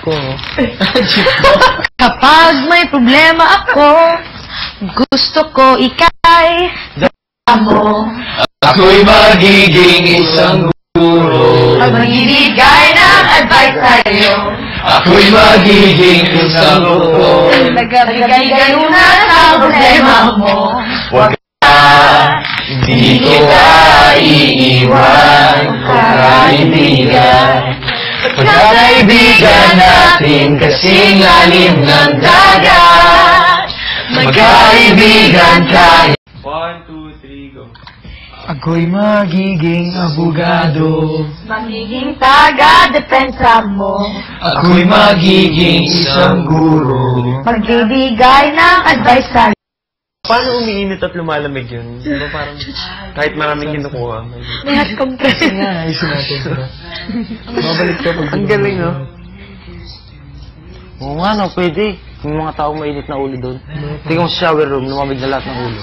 ko. Kapag may problema ako, gusto ko ikay mo. Ako'y magiging isang guro. Pag magbibigay ng advice sa'yo, Ako'y magiging isang guro. nagbibigay na sa problema mo. Huwag ka, hindi kita iiwan, kaibigan. Pagkakaibigan natin kasing lalim ng dagat. Magkaibigan tayo. 1, 2, 3, go. Ako'y magiging abogado. Magiging taga-depensa mo. Ako'y magiging isang guro. Magbibigay ng advice sa'yo. Paano umiinit at lumalamig yun? Diba parang kahit maraming kinukuha. May hot compression. Ayusin natin. Babalik ka pag... Ang galing, no? Oo nga, no, pwede. Yung mga taong mainit na ulo doon. Tingnan mo sa shower room, lumamig na lahat ng ulo.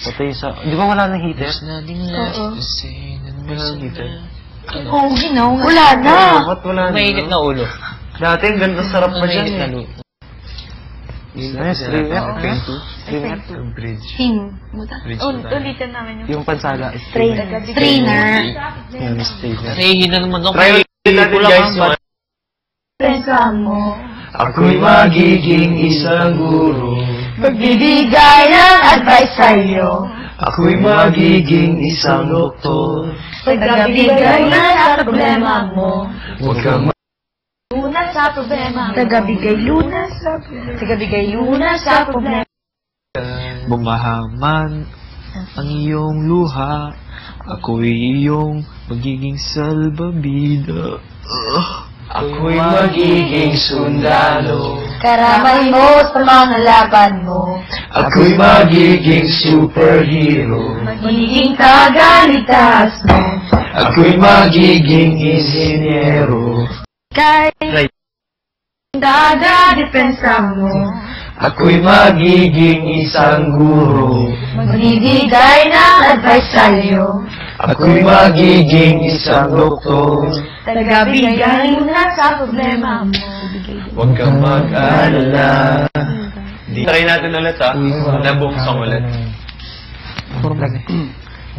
Patay sa... Di ba wala nang heater? Oo. Wala nang heater. Oo, ginaw. Wala na. Ba't wala na? Mainit na ulo. Dati, ang ganda sarap pa dyan eh. Ano, streamer? Streamer? Bridge. Hin. Ulitin namin Yung pansala. Strainer. Yung strainer. Nahihina naman ako. Try ulit natin guys. Depensa mo. Ako'y magiging isang guro. Magbibigay ng advice sa'yo. Ako'y magiging isang doktor. Tagabigay na sa problema mo. Huwag kang Lunas sa problema mo. Tagabigay lunas sa problema. Tagabigay lunas sa problema. Bumahaman ang iyong luha. Ako'y iyong magiging salbabida. Ako'y magiging sundalo. Karamay mo sa mga laban mo. Ako'y magiging superhero. Magiging tagaligtas mo. Ako'y magiging insinyero. Kay daga-depensa mo. Ako'y magiging isang guro. Magbibigay ng advice sa'yo. Ako'y magiging isang doktor. Tagabigay lunas sa problema mo. Huwag kang mag-alala. Try natin ulit ha. Na buong song ulit.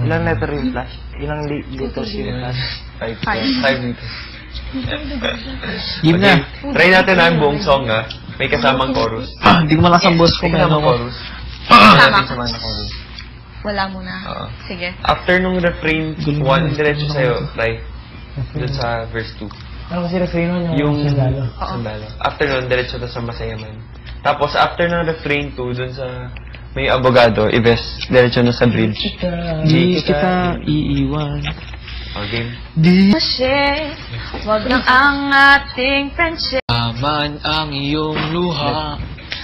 Ilang letter yung flash? Ilang liters yung flash? 5 liters. Game na. Try natin ang buong song ha. May kasamang chorus. Hindi ko malakas ang boss ko. May kasamang chorus. Tama. Wala muna. Sige. After nung refrain 1, diretso sa'yo, try. Doon sa verse 2. Ano kasi refrain nun? Yung sandalo. After nun, diretso to sa masayaman. Tapos after ng refrain 2, doon sa may abogado, diretso na sa bridge. Di kita iiwan. Okay. Kasi, wag lang ang ating friendship. Aman ang iyong luha,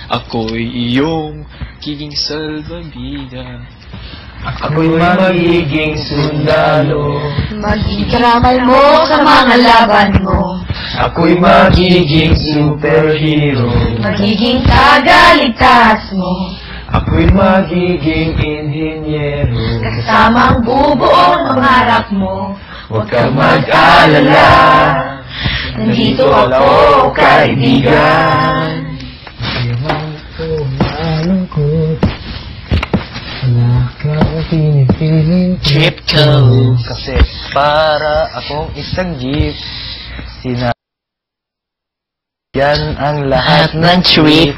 ako'y iyong giging salbabida. Ako'y magiging sundalo. Magkikaramay mo sa mga laban mo. Ako'y magiging superhero. Magiging tagaligtas mo. Ako'y magiging inhinyero. Kasamang bubuo ng harap mo. Huwag kang mag-alala. Nandito ako, kaibigan. Ayaw ko malungkot. Wala kang pinipiling Trip ko. Kasi para akong isang jeep. Yan ang lahat ng trip.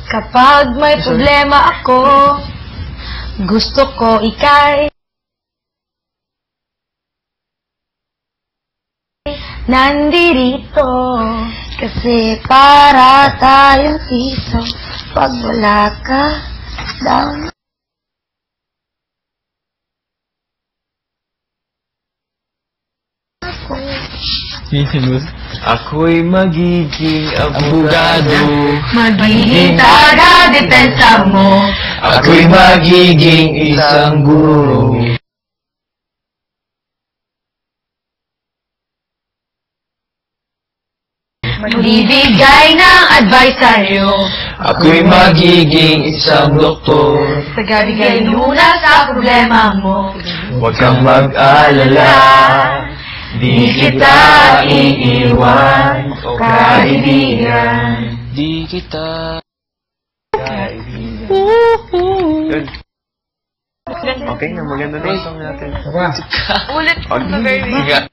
Kapag may problema ako, gusto ko ikay nandirito. Kasi para tayong piso, pag wala ka, down. Ako'y magiging abogado. Magiging taga-depensa mo. Ako'y magiging isang guro. Magbibigay ng advice sa'yo. Ako'y magiging isang doktor. Tagabigay lunas sa problema mo. Huwag kang mag-alala. Di kita iiwan, o kaibigan. Di kita kaibigan. Yun. Okay na, maganda na yung song natin. Ulit sa very beginning.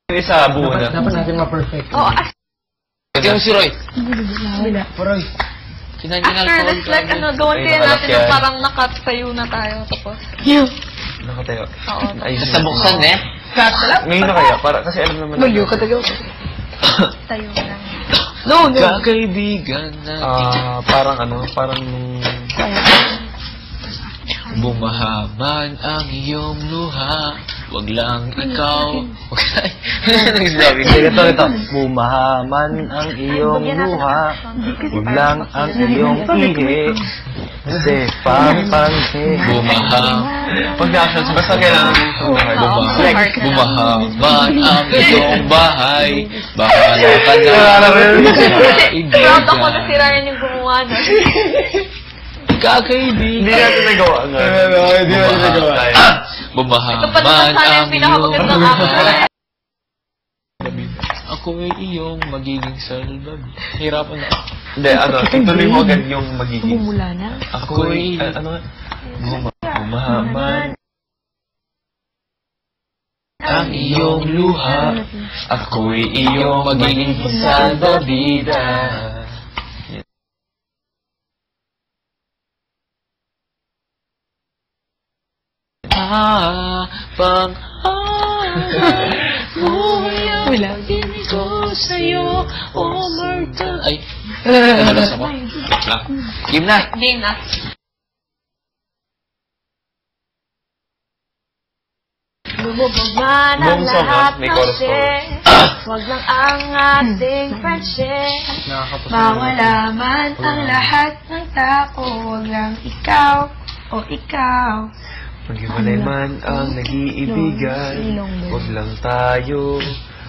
Yung isa, buo na. Dapat natin ma-perfect. Oh, Ito yung si Roy. Roy. After this, like, gawin kayo natin yung parang nakatayo na tayo. Tapos, Nakatayo. oo. Ayun. Sa buksan eh. Ngayon na kaya, para, kasi alam naman. Katayo lang. No. Kakaibigan natin. Parang parang Bumahaman ang iyong luha. Wag lang ikaw. Ito. Bumahaman ang iyong luha. Huwag lang ang iyong ihi. Kasi pang-panghi. Pag na-actions, basta kailangan Bumahaman ang iyong bahay. Bahala ka na. Proud ako na si Ryan yung gumawa na. Kakaibigan. Hindi natin nagawa nga. Hindi natin nagawa. Bumahaman Ito pa naman sana yung pinakamagandang ako. Ako ay iyong magiging salbag. Hirapan na. Hindi, ituloy mo agad yung magiging. Bumula na. Ako ay Bumahaman ang iyong luha. Ako ay iyong magiging salbabida. Wala. ko sa'yo, oh Marta. Ay, namalas ako. Game na. Game na. Lumubog ang Buong song, lahat may ng chorus shit. Huwag lang ang ating friendship. Mawala man ang lahat ng tao. Huwag lang ikaw o ikaw. Pag-iwalay man ang nag-iibigan, huwag lang tayo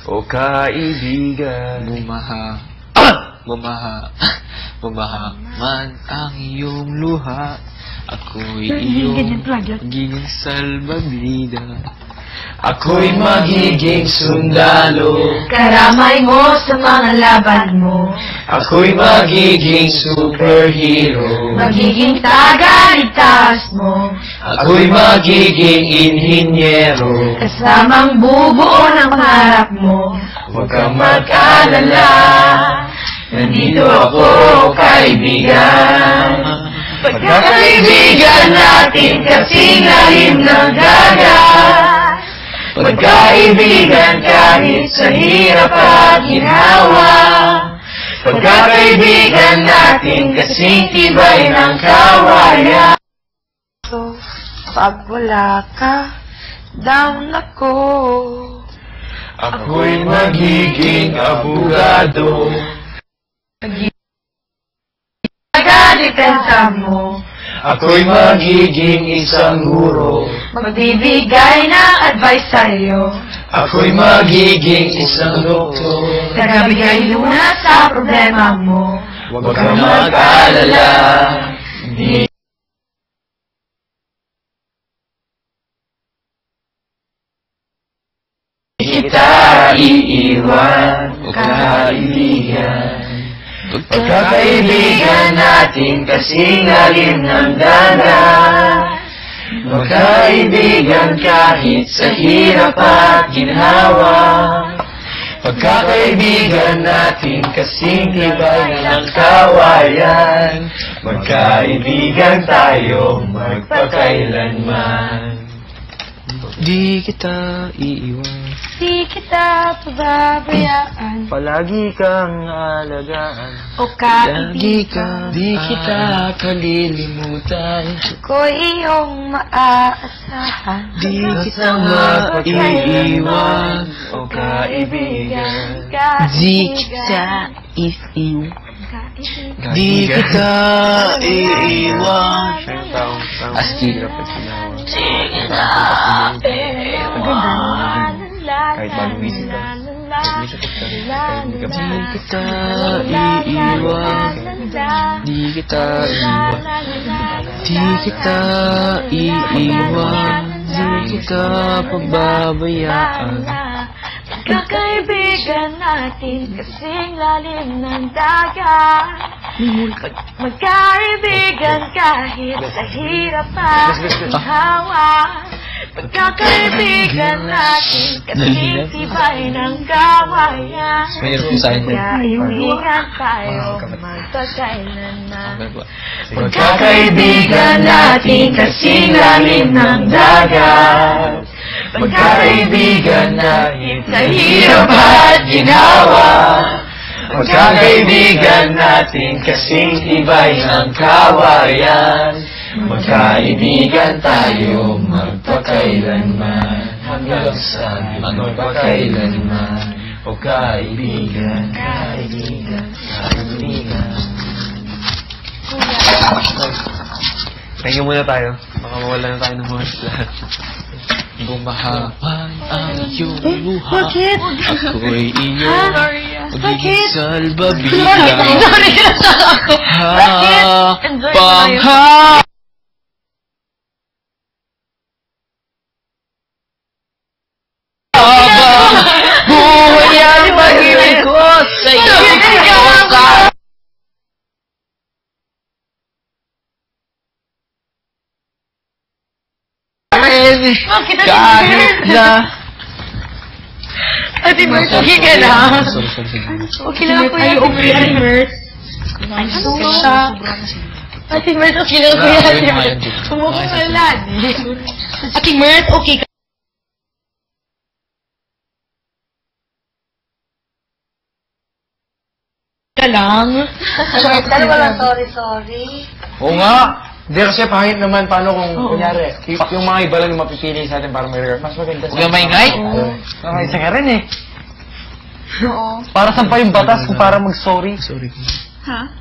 o kaibigan. Bumahaman ang iyong luha. Ako'y iyong magiging salbabida. Ako'y magiging sundalo. Karamay mo sa mga laban mo. Ako'y magiging superhero. Magiging tagaligtas mo. Ako'y magiging inhinyero. Kasamang bubuo ng pangarap mo. Huwag kang mag-alala. Nandito ako, kaibigan. Pagkakaibigan natin kasing lahim ng dagat. Pagkaibigan kahit sa hirap at ginhawa. Pagkakaibigan natin kasing tibay ng kawayan. So, pag wala ka, down ako. Ako'y magiging abogado. Tagadepensa mo. Ako'y magiging isang guro. Magbibigay ng advice sa'yo. Ako'y magiging isang doktor. Tagabigay lunas sa problema mo. Huwag kang mag-alala. Di kita iiwan, o kaibigan. Pagkakaibigan natin kasing lalim ng dagat. Magkaibigan kahit sa hirap at ginhawa. Pagkakaibigan natin kasing tibay ng kawayan. Magkaibigan tayo magpakailanman. Di kita iiwan. Di kita pababayaan. Palagi kang alagaan. O kaibigan. Di kita kalilimutan. Ako'y iyong maaasahan. Di kita maiiwan, O kaibigan. Di kita iiwan. Di kita iiwan. Asti. Kahit bagong isip ka. Kahit may sakit ka. Di kita iiwan. Di kita iiwan. Di kita iiwan. Di kita pababayaan. Magkakaibigan natin kasing lalim ng dagat. Magkaibigan kahit sa hirap at hawa. Magkakaibigan natin kasing tibay ng kawayan. Mayroon po sa inyo. Magkaibigan tayo magpagkailanman. Magkakaibigan natin kasing lalim ng dagat. Magkakaibigan natin sa hirap at ginhawa. Magkakaibigan natin kasing tibay ng kawayan. Magkaibigan tayo magpakailanman hanggang sa magpakailanman. O kaibigan, kaibigan, kaibigan. Thank you muna tayo. Baka mawala na tayo ng mga lahat. Bumahapan ang iyong luha. Bakit? Ako'y iyong magiging Bakit? salbabila. Sorry na ako. Bakit? Enjoy mo na yun. Pangha! Buhay ang pag-ibig ko sa iyo. Kahit na Ate Mert, okay ka lang? Sorry. Okay lang ako yan. Okay, Ate Mert. Ate Mert, okay lang ako yan. Ate Mert. Umukhang alad. Ate Mert, okay ka? Lang. Dalawa lang, sorry. Oo nga! Hindi kasi pangit naman paano kung kunyari, yung mga iba lang yung mapipili sa atin para may rare. Mas maganda Huwag kang maingay. Isa ka rin eh. Oo. Para saan pa yung batas kung para mag-sorry? Sorry. Ha?